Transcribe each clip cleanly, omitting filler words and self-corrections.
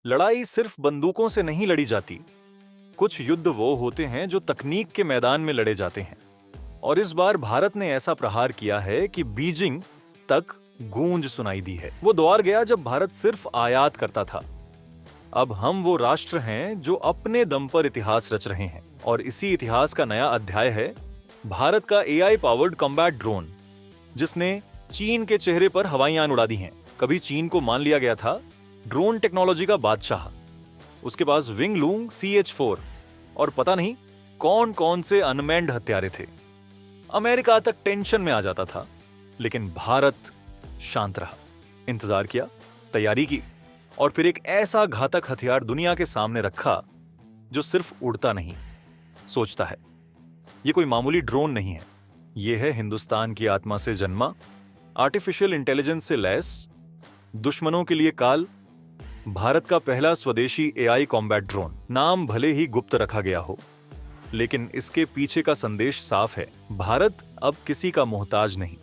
लड़ाई सिर्फ बंदूकों से नहीं लड़ी जाती। कुछ युद्ध वो होते हैं जो तकनीक के मैदान में लड़े जाते हैं। और इस बार भारत ने ऐसा प्रहार किया है कि बीजिंग तक गूंज सुनाई दी है। वो द्वार गया जब भारत सिर्फ आयात करता था। अब हम वो राष्ट्र हैं जो अपने दम पर इतिहास रच रहे हैं, और इसी इतिहास का नया अध्याय है भारत का एआई पावर्ड कॉम्बैट ड्रोन, जिसने चीन के चेहरे पर हवाई यान उड़ा दी हैं। कभी चीन को मान लिया गया था ड्रोन टेक्नोलॉजी का बादशाह। उसके पास विंगलूंग CH-4 और पता नहीं कौन कौन से अनमैन्ड हत्यारे थे। अमेरिका तक टेंशन में आ जाता था, लेकिन भारत शांत रहा, इंतजार किया, तैयारी की, और फिर एक ऐसा घातक हथियार दुनिया के सामने रखा जो सिर्फ उड़ता नहीं, सोचता है। यह कोई मामूली ड्रोन नहीं है, यह है हिंदुस्तान की आत्मा से जन्मा, आर्टिफिशियल इंटेलिजेंस से लैस, दुश्मनों के लिए काल, भारत का पहला स्वदेशी एआई कॉम्बैट ड्रोन। नाम भले ही गुप्त रखा गया हो, लेकिन इसके पीछे का संदेश साफ है। भारत अब किसी का मोहताज नहीं।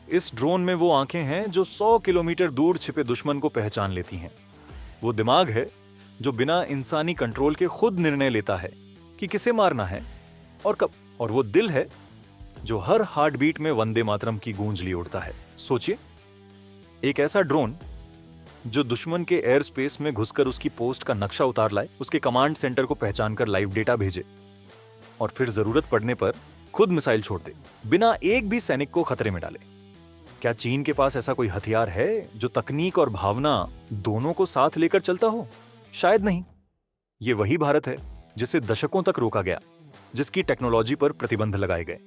इस ड्रोन में वो आंखें हैं जो 100 किलोमीटर दूर छिपे दुश्मन को पहचान लेती हैं। वो दिमाग है जो बिना इंसानी कंट्रोल के खुद निर्णय लेता है कि किसे मारना है और कब। और वो दिल है जो हर हार्ट बीट में वंदे मातरम की गूंज लिए उड़ता है। सोचिए, एक ऐसा ड्रोन जो दुश्मन के एयर स्पेस में घुसकर उसकी पोस्ट का नक्शा उतार लाए, उसके कमांड सेंटर को पहचानकर लाइव डेटा भेजे, और फिर जरूरत पड़ने पर खुद मिसाइल छोड़ दे, बिना एक भी सैनिक को खतरे में डाले। क्या चीन के पास ऐसा कोई हथियार है जो तकनीक और भावना दोनों को साथ लेकर चलता हो? शायद नहीं। ये वही भारत है जिसे दशकों तक रोका गया, जिसकी टेक्नोलॉजी पर प्रतिबंध लगाए गए,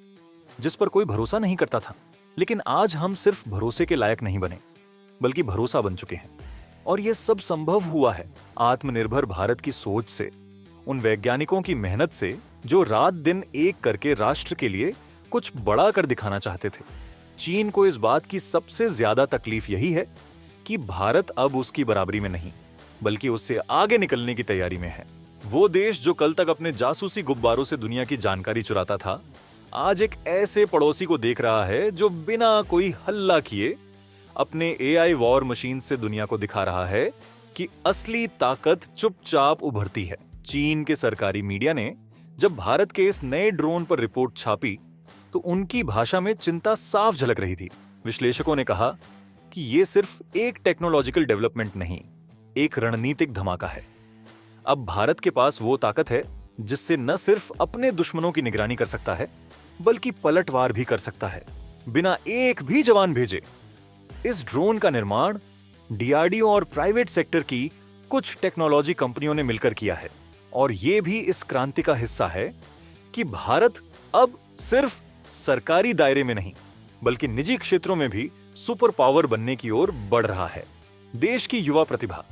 जिस पर कोई भरोसा नहीं करता था। लेकिन आज हम सिर्फ भरोसे के लायक नहीं बने, बल्कि भरोसा बन चुके हैं। और यह सब संभव हुआ है आत्मनिर्भर भारत की सोच से, उन वैज्ञानिकों की मेहनत से जो रात दिन एक करके राष्ट्र के लिए कुछ बड़ा कर दिखाना चाहते थे। चीन को इस बात की सबसे ज्यादा तकलीफ यही है कि भारत अब उसकी बराबरी में नहीं, बल्कि उससे आगे निकलने की तैयारी में है। वो देश जो कल तक अपने जासूसी गुब्बारों से दुनिया की जानकारी चुराता था, आज एक ऐसे पड़ोसी को देख रहा है जो बिना कोई हल्ला किए अपने एआई वॉर मशीन से दुनिया को दिखा रहा है कि असली ताकत चुपचाप उभरती है। चीन के सरकारी मीडिया ने जब भारत के इस नए ड्रोन पर रिपोर्ट छापी, तो उनकी भाषा में चिंता साफ झलक रही थी। विश्लेषकों ने कहा कि यह सिर्फ एक टेक्नोलॉजिकल डेवलपमेंट नहीं, एक रणनीतिक धमाका है। अब भारत के पास वो ताकत है जिससे न सिर्फ अपने दुश्मनों की निगरानी कर सकता है, बल्कि पलटवार भी कर सकता है, बिना एक भी जवान भेजे। इस ड्रोन का निर्माण डीआरडीओ और प्राइवेट सेक्टर की कुछ टेक्नोलॉजी कंपनियों ने मिलकर किया है, और यह भी इस क्रांति का हिस्सा है कि भारत अब सिर्फ सरकारी दायरे में नहीं, बल्कि निजी क्षेत्रों में भी सुपर पावर बनने की ओर बढ़ रहा है। देश की युवा प्रतिभा,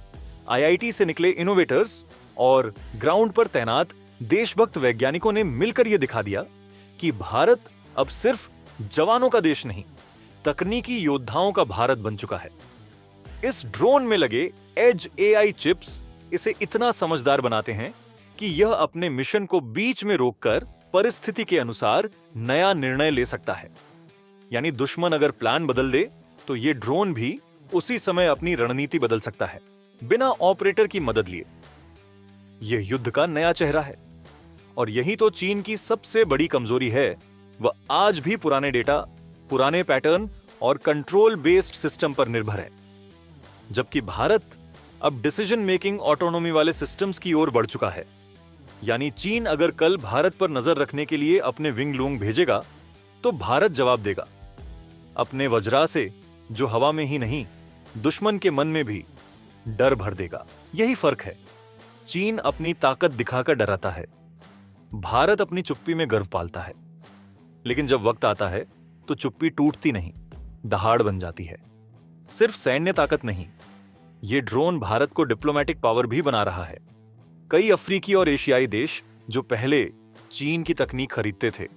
आईआईटी से निकले इनोवेटर्स और ग्राउंड पर तैनात देशभक्त वैज्ञानिकों ने मिलकर यह दिखा दिया कि भारत अब सिर्फ जवानों का देश नहीं, तकनीकी योद्धाओं का भारत बन चुका है। इस ड्रोन में लगे एज एआई चिप्स इसे इतना समझदार बनाते हैं कि यह अपने मिशन को बीच में रोककर परिस्थिति के अनुसार नया निर्णय ले सकता है। यानी दुश्मन अगर प्लान बदल दे, तो यह ड्रोन भी उसी समय अपनी रणनीति बदल सकता है, बिना ऑपरेटर की मदद लिए। यह युद्ध का नया चेहरा है, और यही तो चीन की सबसे बड़ी कमजोरी है। वह आज भी पुराने डेटा, पुराने पैटर्न और कंट्रोल बेस्ड सिस्टम पर निर्भर है, जबकि भारत अब डिसीजन मेकिंग ऑटोनोमी वाले सिस्टम्स की ओर बढ़ चुका है। यानी चीन अगर कल भारत पर नजर रखने के लिए अपने विंगलूंग भेजेगा, तो भारत जवाब देगा, अपने वज्रा से, जो हवा में ही नहीं, दुश्मन के मन में भी डर भर देगा। यही फर्क है। चीन अपनी ताकत दिखाकर डराता है, भारत अपनी चुप्पी में गर्व पालता है। लेकिन जब वक्त आता है तो चुप्पी टूटती नहीं, दहाड़ बन जाती है। सिर्फ सैन्य ताकत नहीं, यह ड्रोन भारत को डिप्लोमेटिक पावर भी बना रहा है। कई अफ्रीकी और एशियाई देश जो पहले चीन की तकनीक खरीदते थे,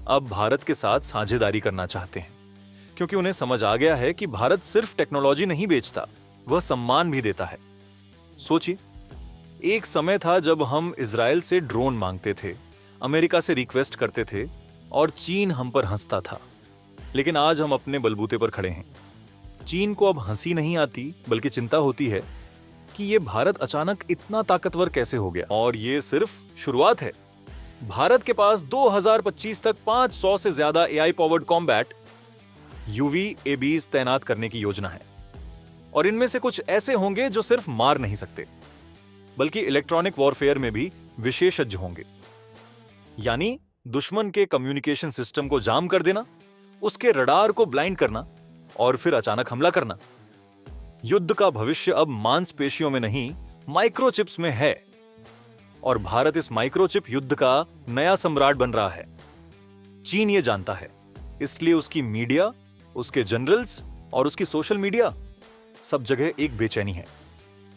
अब भारत के साथ साझेदारी करना चाहते हैं, क्योंकि उन्हें समझ आ गया है कि भारत सिर्फ टेक्नोलॉजी नहीं बेचता, वह सम्मान भी देता है। सोचिए, एक समय था जब हम इजराइल से ड्रोन मांगते थे, अमेरिका से रिक्वेस्ट करते थे, और चीन हम पर हंसता था। लेकिन आज हम अपने बलबूते पर खड़े हैं। चीन को अब हंसी नहीं आती, बल्कि चिंता होती है कि ये भारत अचानक इतना ताकतवर कैसे हो गया। और ये सिर्फ शुरुआत है। भारत के पास 2025 तक 500 से ज्यादा एआई पावर्ड कॉम्बैट UAVs तैनात करने की योजना है। और इनमें से कुछ ऐसे होंगे जो सिर्फ मार नहीं सकते, बल्कि इलेक्ट्रॉनिक वॉरफेयर में भी विशेषज्ञ होंगे। यानी दुश्मन के कम्युनिकेशन सिस्टम को जाम कर देना, उसके रडार को ब्लाइंड करना और फिर अचानक हमला करना। युद्ध का भविष्य अब मांसपेशियों में नहीं, माइक्रोचिप्स में है। और भारत इस माइक्रोचिप युद्ध का नया सम्राट बन रहा है। चीन ये जानता है, इसलिए उसकी मीडिया, उसके जनरल्स और उसकी सोशल मीडिया सब जगह एक बेचैनी है।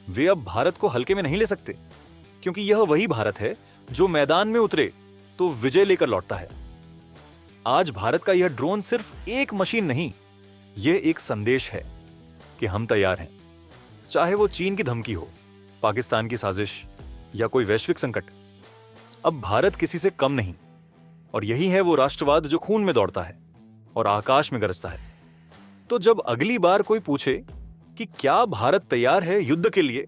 वे अब भारत को हल्के में नहीं ले सकते, क्योंकि यह वही भारत है जो मैदान में उतरे तो विजय लेकर लौटता है। आज भारत का यह ड्रोन सिर्फ एक मशीन नहीं, यह एक संदेश है कि हम तैयार हैं। चाहे वो चीन की धमकी हो, पाकिस्तान की साजिश या कोई वैश्विक संकट, अब भारत किसी से कम नहीं। और यही है वो राष्ट्रवाद जो खून में दौड़ता है और आकाश में गरजता है। तो जब अगली बार कोई पूछे कि क्या भारत तैयार है युद्ध के लिए,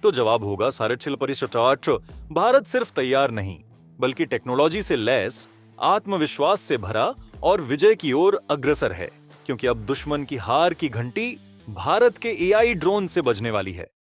तो जवाब होगा सारेछिल परिसराष्ट्र, भारत सिर्फ तैयार नहीं, बल्कि टेक्नोलॉजी से लैस, आत्मविश्वास से भरा और विजय की ओर अग्रसर है। क्योंकि अब दुश्मन की हार की घंटी भारत के एआई ड्रोन से बजने वाली है।